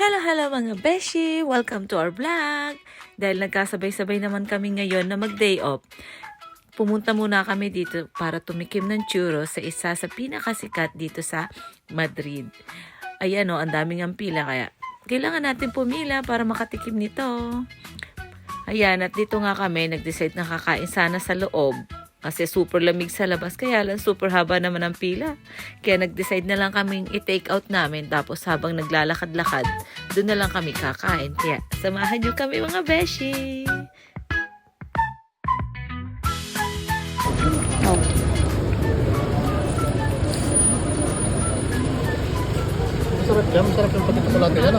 Hello mga beshi! Welcome to our vlog! Dahil nagkasabay-sabay naman kami ngayon na mag-day off, pumunta muna kami dito para tumikim ng churros sa isa sa pinakasikat dito sa Madrid. Ayan o, ang daming ang pila kaya kailangan natin pumila para makatikim nito. Ayan, at dito nga kami nag-decide na kakain sana sa loob. Kasi super lamig sa labas, kaya lang super haba naman ang pila. Kaya nag-decide na lang kaming i-take out namin. Tapos habang naglalakad-lakad, doon na lang kami kakain. Kaya samahan nyo kami mga beshi! Oh. Masarap yan, masarap yung pagkakakulate yan.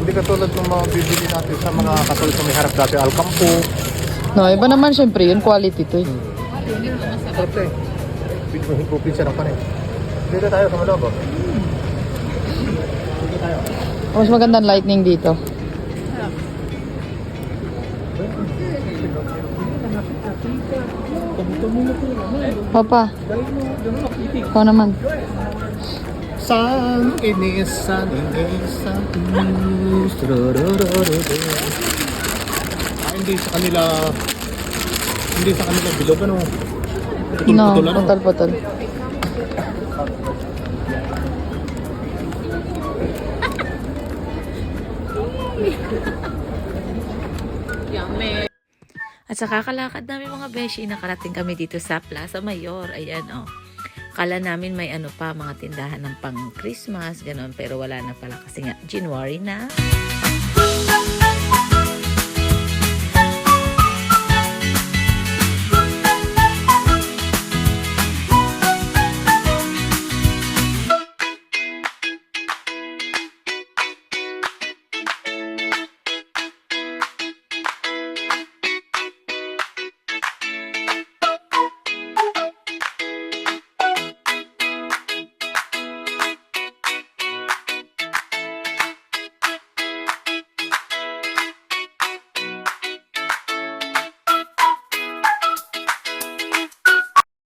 Hindi katulad ng mga bibili natin sa mga katulad na may harap dati, Alcampo. No, iba naman syempre yun, quality to eh. Sarap eh. Pinsa ng panin. Dito tayo sa Malabo. Mas magandang lightning dito. Papa, ikaw naman. San Ines, San Ines, San Ines. Hindi sa kanila bilog ano. No, Putol-putol ano. putol-putol. At sa kakalakad namin mga beshi, nakarating kami dito sa Plaza Mayor. Ayan o. Kala namin may ano pa, mga tindahan ng pang Christmas, ganon. Pero wala na pala kasi nga, January na.